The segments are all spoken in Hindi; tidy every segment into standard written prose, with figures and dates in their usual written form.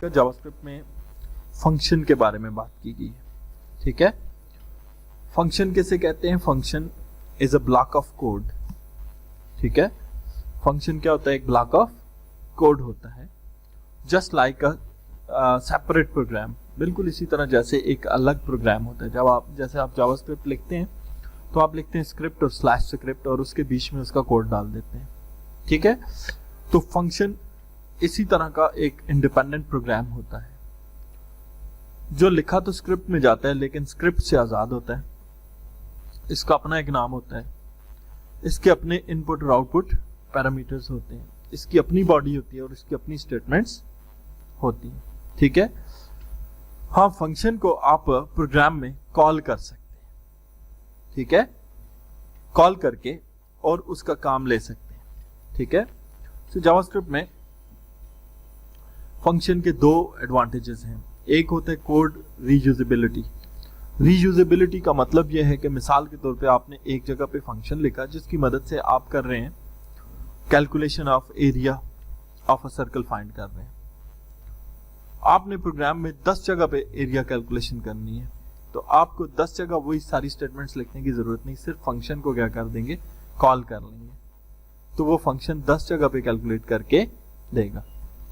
का जावास्क्रिप्ट में फंक्शन के बारे में बात की गई है। ठीक है, फंक्शन किसे कहते हैं? Function is a block of code. ठीक है, फंक्शन क्या होता है? एक ब्लॉक ऑफ कोड होता है, just like a separate program. बिल्कुल इसी तरह जैसे एक अलग प्रोग्राम होता है। जैसे आप जावास्क्रिप्ट लिखते हैं तो आप लिखते हैं स्क्रिप्ट और स्लैश स्क्रिप्ट और उसके बीच में उसका कोड डाल देते हैं। ठीक है, तो फंक्शन इसी तरह का एक इंडिपेंडेंट प्रोग्राम होता है जो लिखा तो स्क्रिप्ट में जाता है लेकिन स्क्रिप्ट से आजाद होता है। इसका अपना एक नाम होता है, इसके अपने इनपुट और आउटपुट पैरामीटर्स होते हैं, इसकी अपनी बॉडी होती है और इसकी अपनी स्टेटमेंट्स होती हैं। ठीक है, हाँ, फंक्शन को आप प्रोग्राम में कॉल कर सकते हैं। ठीक है, कॉल करके और उसका काम ले सकते हैं। ठीक है, तो जावास्क्रिप्ट में फंक्शन के दो एडवांटेजेस हैं। एक होता है कोड रीयूजेबिलिटी। रीयूजेबिलिटी का मतलब यह है कि मिसाल के तौर पे आपने एक जगह पे फंक्शन लिखा जिसकी मदद से आप कर रहे हैं calculation of area of a circle find कर रहे हैं। आपने प्रोग्राम में 10 जगह पे एरिया कैलकुलेशन करनी है, तो आपको 10 जगह वही सारी स्टेटमेंट्स लिखने की जरूरत नहीं, सिर्फ फंक्शन को क्या कर देंगे? कॉल कर लेंगे, तो वो फंक्शन 10 जगह पे कैलकुलेट करके देगा।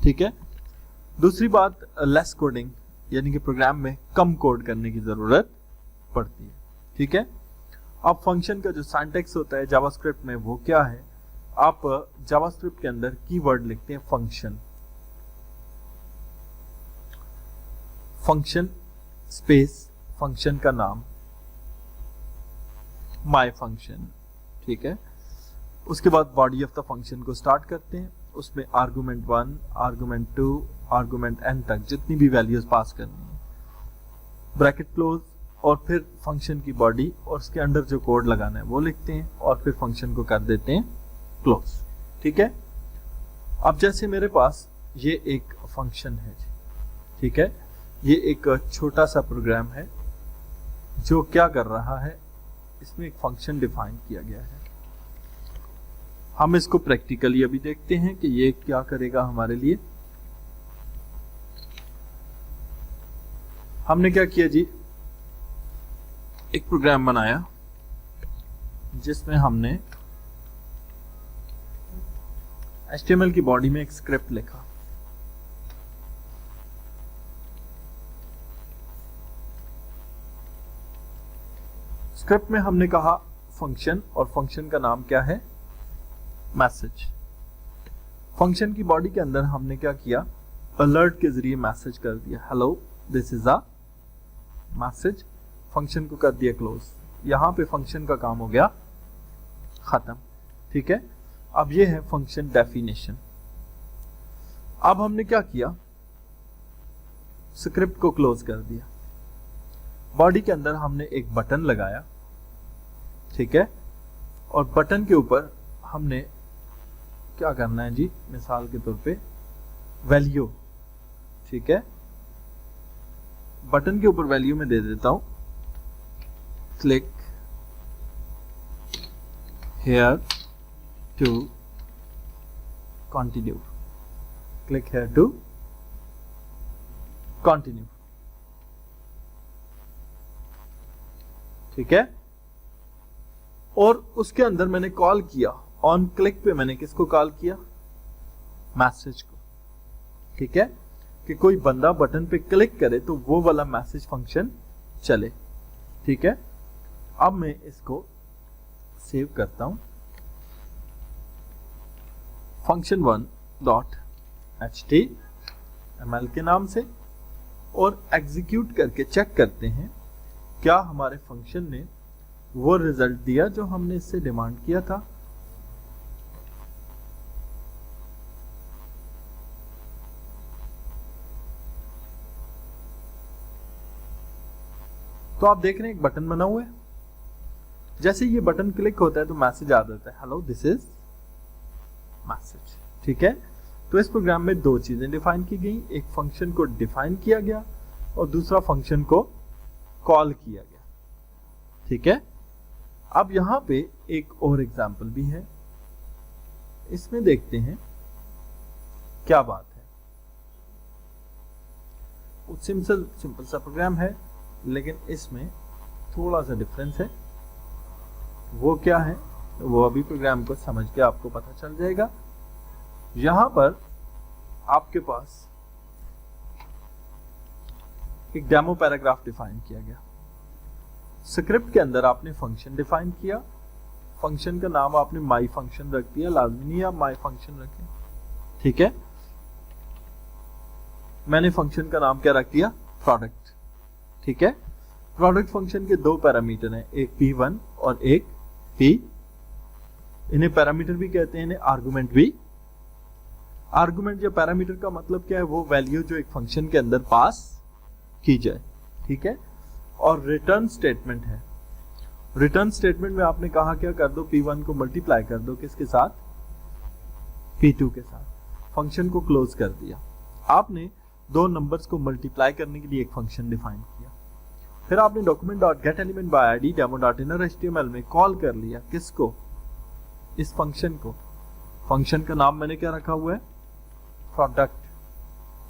ठीक है, दूसरी बात लेस कोडिंग, यानी कि प्रोग्राम में कम कोड करने की जरूरत पड़ती है। ठीक है, अब फंक्शन का जो सिंटैक्स होता है जावास्क्रिप्ट में वो क्या है? आप जावास्क्रिप्ट के अंदर कीवर्ड लिखते हैं फंक्शन, फंक्शन स्पेस फंक्शन का नाम, माय फंक्शन। ठीक है, उसके बाद बॉडी ऑफ द फंक्शन को स्टार्ट करते हैं, उसमें आर्गुमेंट 1, आर्गुमेंट 2, आर्गुमेंट n तक जितनी भी वैल्यूज पास करनी है, ब्रैकेट क्लोज, और फिर फंक्शन की बॉडी और उसके अंदर जो कोड लगाना है वो लिखते हैं और फिर फंक्शन को कर देते हैं क्लोज। ठीक है, अब जैसे मेरे पास ये एक फंक्शन है, ठीक है, ये एक छोटा सा प्रोग्राम है जो क्या कर रहा है, इसमें एक फंक्शन डिफाइन किया गया है। हम इसको प्रैक्टिकली अभी देखते हैं कि ये क्या करेगा हमारे लिए। हमने क्या किया जी, एक प्रोग्राम बनाया जिसमें हमने HTML की बॉडी में एक स्क्रिप्ट लिखा। स्क्रिप्ट में हमने कहा फंक्शन, और फंक्शन का नाम क्या है? मैसेज। फंक्शन की बॉडी के अंदर हमने क्या किया? अलर्ट के जरिए मैसेज कर दिया, hello this is a message. Function को कर दिया क्लोज। यहां पे फंक्शन का काम हो गया खत्म। ठीक है, अब ये है फंक्शन डेफिनेशन। अब हमने क्या किया? स्क्रिप्ट को क्लोज कर दिया, बॉडी के अंदर हमने एक बटन लगाया। ठीक है, और बटन के ऊपर हमने क्या करना है जी, मिसाल के तौर पे वैल्यू। ठीक है, बटन के ऊपर वैल्यू में दे देता हूं click here to continue, click here to continue. ठीक है, और उसके अंदर मैंने कॉल किया, ऑन क्लिक पे मैंने किसको कॉल किया? मैसेज को। ठीक है, कि कोई बंदा बटन पे क्लिक करे तो वो वाला मैसेज फंक्शन चले। ठीक है, अब मैं इसको सेव करता हूं function1.html के नाम से, और एग्जीक्यूट करके चेक करते हैं क्या हमारे फंक्शन ने वो रिजल्ट दिया जो हमने इससे डिमांड किया था। तो आप देख रहे हैं एक बटन बना हुआ है, जैसे ये बटन क्लिक होता है तो मैसेज आ जाता है, हेलो दिस इज मैसेज। ठीक है, तो इस प्रोग्राम में दो चीजें डिफाइन की गई, एक फंक्शन को डिफाइन किया गया और दूसरा फंक्शन को कॉल किया गया। ठीक है, अब यहां पे एक और एग्जाम्पल भी है, इसमें देखते हैं क्या बात है। सिंपल सा प्रोग्राम है, लेकिन इसमें थोड़ा सा डिफरेंस है। वो क्या है वो अभी प्रोग्राम को समझ के आपको पता चल जाएगा। यहां पर आपके पास एक डेमो पैराग्राफ डिफाइन किया गया। स्क्रिप्ट के अंदर आपने फंक्शन डिफाइन किया, फंक्शन का नाम आपने माई फंक्शन रख दिया, लाजमी नहीं आप माई फंक्शन रखें, ठीक है। मैंने फंक्शन का नाम क्या रख दिया, प्रोडक्ट, ठीक है। प्रोडक्ट फंक्शन के दो पैरामीटर हैं, एक P1 और एक P, इन्हें पैरामीटर भी कहते हैं, इन्हें आर्गुमेंट भी। आर्गुमेंट या पैरामीटर का मतलब क्या है, वो वैल्यू जो एक फंक्शन के अंदर पास की जाए, ठीक है। और रिटर्न स्टेटमेंट है। रिटर्न स्टेटमेंट में आपने कहा क्या कर दो, P1 को मल्टीप्लाई कर दो किसके साथ, P2 के साथ, फंक्शन को क्लोज कर दिया। आपने दो नंबर्स को मल्टीप्लाई करने के लिए एक फंक्शन डिफाइन किया, फिर आपने document dot gate element by ID demo dot inner HTML में कॉल कर लिया किसको, इस फंक्शन को। फंक्शन का नाम मैंने क्या रखा हुआ है, प्रोडक्ट,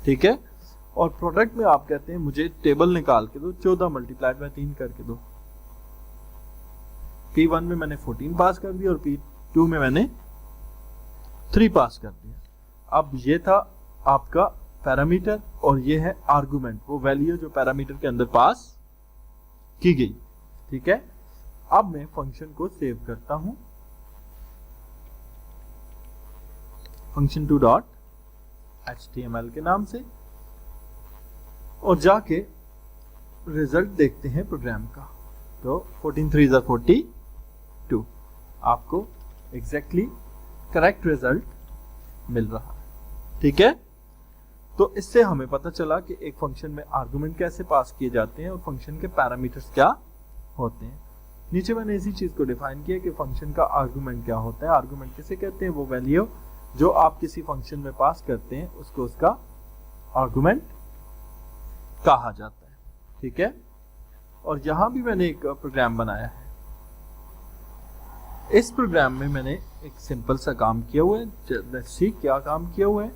ठीक है। और प्रोडक्ट में आप कहते हैं मुझे टेबल निकाल के दो, 14 मल्टीप्लाइड बाय 3 करके दो। P1 में मैंने 14 पास कर दिया और P2 में मैंने 3 पास कर दिया। अब ये था आपका पैरामीटर और ये है आर्गुमेंट, वो वैल्यू जो पैरामीटर के अंदर पास की गई, ठीक है। अब मैं फंक्शन को सेव करता हूं, function2.html के नाम से, और जाके रिजल्ट देखते हैं प्रोग्राम का। तो 14 3 42, आपको एग्जैक्टली करेक्ट रिजल्ट मिल रहा है, ठीक है। तो इससे हमें पता चला कि एक फंक्शन में आर्गुमेंट कैसे पास किए जाते हैं और फंक्शन के पैरामीटर्स क्या होते हैं। नीचे मैंने इसी चीज को डिफाइन किया कि फंक्शन का आर्गुमेंट क्या होता है। आर्गुमेंट किसे कहते हैं, वो वैल्यू जो आप किसी फंक्शन में पास करते हैं उसको उसका आर्गुमेंट कहा जाता है, ठीक है। और यहां भी मैंने एक प्रोग्राम बनाया है। इस प्रोग्राम में मैंने एक सिंपल सा काम किया हुआ है। लेट्स सी क्या काम किया हुआ है।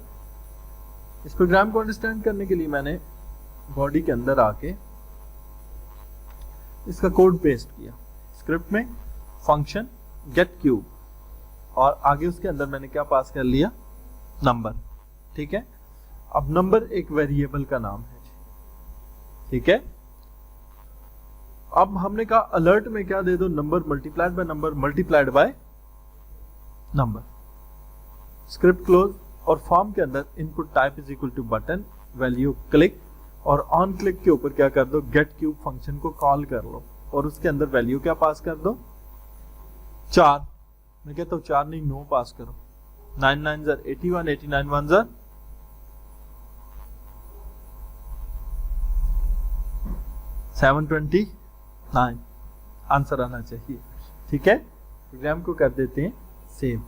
इस प्रोग्राम को अंडरस्टैंड करने के लिए मैंने बॉडी के अंदर आके इसका कोड पेस्ट किया। स्क्रिप्ट में फंक्शन गेट क्यूब और आगे उसके अंदर मैंने क्या पास कर लिया, नंबर, ठीक है। अब नंबर एक वेरिएबल का नाम है, ठीक है। अब हमने कहा अलर्ट में क्या दे दो, number multiplied by number multiplied by number. Script close और फॉर्म के अंदर input type is equal to button, value click, और ऑन क्लिक के ऊपर क्या कर दो, गेट क्यूब फंक्शन को कॉल कर लो और उसके अंदर वैल्यू क्या पास कर दो, 4। मैं कहता हूं 4 नहीं 9 पास करो। 9 9 81, 89 1 729 आंसर आना चाहिए, ठीक है। प्रोग्राम को कर देते हैं सेव।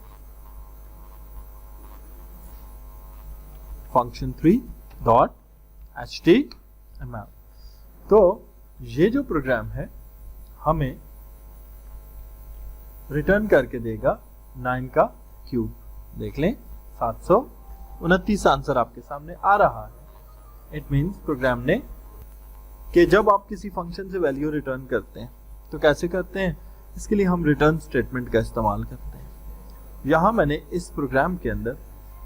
function3.html। तो ये जो प्रोग्राम है हमें रिटर्न करके देगा 9 का क्यूब। देख लें 729 आंसर आपके सामने आ रहा है। इट मीन्स प्रोग्राम ने कि जब आप किसी फंक्शन से वैल्यू रिटर्न करते हैं तो कैसे करते हैं, इसके लिए हम रिटर्न स्टेटमेंट का इस्तेमाल करते हैं। यहां मैंने इस प्रोग्राम के अंदर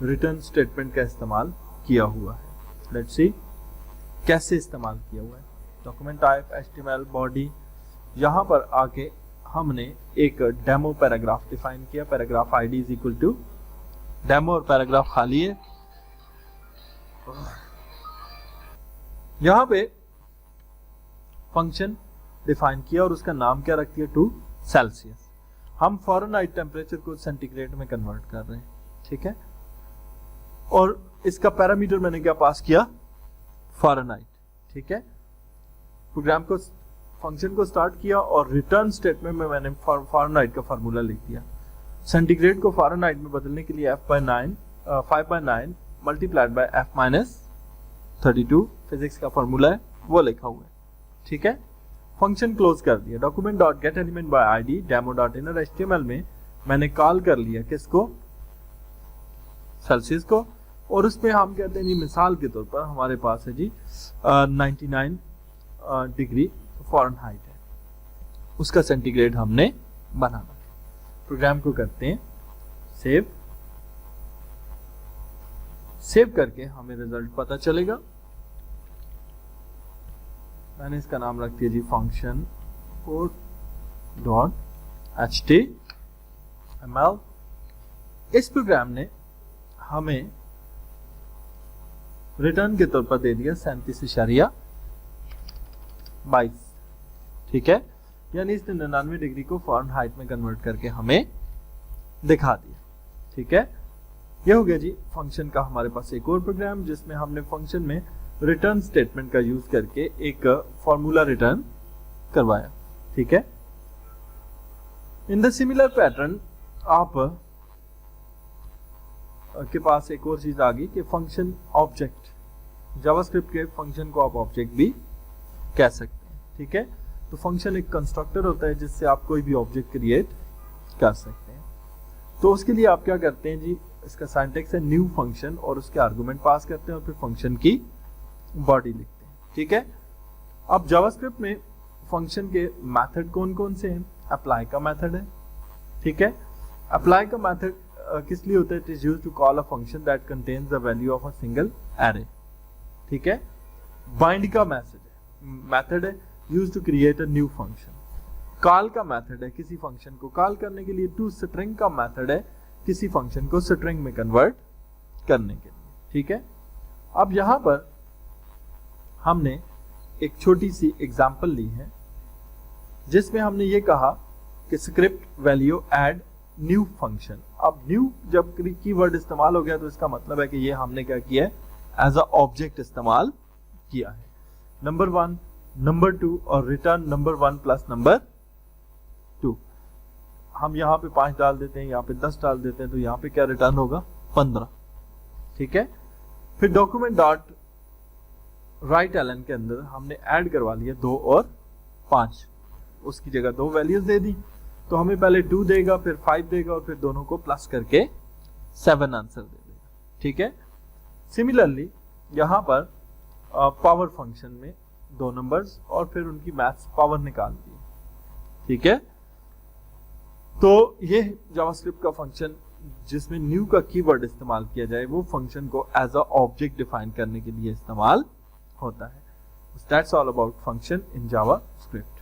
रिटर्न स्टेटमेंट का इस्तेमाल किया हुआ है। लेट्स सी कैसे इस्तेमाल किया हुआ है। डॉक्यूमेंट टाइप HTML बॉडी, यहां पर आके हमने एक डेमो पैराग्राफ डिफाइन किया। Paragraph ID is equal to demo और पैराग्राफ खाली है। यहां पे फंक्शन डिफाइन किया और उसका नाम क्या रख दिया, टू सेल्सियस। हम फ़ारेनहाइट टेम्परेचर को सेंटीग्रेड में कन्वर्ट कर रहे हैं, ठीक है। और इसका पैरामीटर मैंने क्या पास किया, फ़ारेनहाइट, ठीक है। प्रोग्राम को फंक्शन को स्टार्ट किया और रिटर्न स्टेटमेंट में मैंने फ़ारेनहाइट का फार्मूला लिख दिया। सेंटीग्रेड को फ़ारेनहाइट में बदलने के लिए 5/9 मल्टीप्लाइड बाय F-32 फिजिक्स का फार्मूला है, वो लिखा हुआ है, ठीक है। फंक्शन क्लोज कर दिया। Document dot gate element by ID demo dot inner HTML में मैंने कॉल कर लिया किसको, सेल्सियस को, और उसमें हम कहते हैं जी मिसाल के तौर पर हमारे पास है जी 99 डिग्री फ़ारेनहाइट है, उसका सेंटीग्रेड हमने बनाना। प्रोग्राम को करते हैं सेव करके हमें रिजल्ट पता चलेगा। मैंने इसका नाम रख दिया जी फंक्शन .html। इस प्रोग्राम ने हमें रिटर्न के तौर पर दे दिया 37.22, ठीक है, यानी इसने 99 डिग्री को फ़ारेनहाइट में कन्वर्ट करके हमें दिखा दिया, ठीक है। यह हो गया जी फंक्शन का हमारे पास एक और प्रोग्राम, जिसमें हमने फंक्शन में रिटर्न स्टेटमेंट का यूज करके एक फॉर्मूला रिटर्न करवाया, ठीक है। इन द सिमिलर पैटर्न आप के पास एक और चीज आ गई कि फंक्शन ऑब्जेक्ट, जावास्क्रिप्ट के फंक्शन को आप ऑब्जेक्ट भी कह सकते हैं, ठीक है। तो फंक्शन एक कंस्ट्रक्टर होता है जिससे आप कोई भी ऑब्जेक्ट क्रिएट कर सकते हैं। तो उसके लिए आप क्या करते हैं जी, इसका सिंटैक्स है न्यू फंक्शन और उसके आर्गुमेंट पास करते हैं और फिर फंक्शन की बॉडी लिखते हैं, ठीक है। अब जावास्क्रिप्ट में फंक्शन के मेथड कौन कौन से हैं? अप्लाई का मेथड है, ठीक है। अप्लाई का मेथड किस लिए होता है? It is used to call a function that contains the value of a single array, ठीक है। बाइंड का मेथड है used to create a new function. Call का मेथड है किसी फंक्शन को कॉल करने के लिए। टू स्ट्रिंग का मेथड है किसी फंक्शन को स्ट्रिंग में कन्वर्ट करने के लिए, ठीक है। अब यहां पर हमने एक छोटी सी एग्जांपल ली है जिसमें हमने ये कहा कि script value add new function. अब न्यू जब कीवर्ड इस्तेमाल हो गया तो इसका मतलब है कि ये हमने क्या किया है, एज अ ऑब्जेक्ट इस्तेमाल किया है। नंबर 1, नंबर 2 और रिटर्न नंबर 1 प्लस नंबर 2। हम यहाँ पे 5 डाल देते हैं, यहाँ पे 10 डाल देते हैं, तो यहाँ पे क्या रिटर्न होगा? 15, ठीक है। फिर डॉक्यूमेंट डॉट राइट एलन के अंदर हमने ऐड करवा लिया 2 और 5, उसकी जगह 2 वैल्यूज दे दी, तो हमें पहले 2 देगा, फिर 5 देगा और फिर दोनों को प्लस करके 7 आंसर दे देगा, ठीक है। सिमिलरली यहाँ पर पावर फंक्शन में 2 नंबर्स और फिर उनकी मैथ्स पावर निकाल दी, ठीक है। तो ये जावास्क्रिप्ट का फंक्शन जिसमें न्यू का कीवर्ड इस्तेमाल किया जाए वो फंक्शन को एज अ ऑब्जेक्ट डिफाइन करने के लिए इस्तेमाल होता है। That's all about function in JavaScript.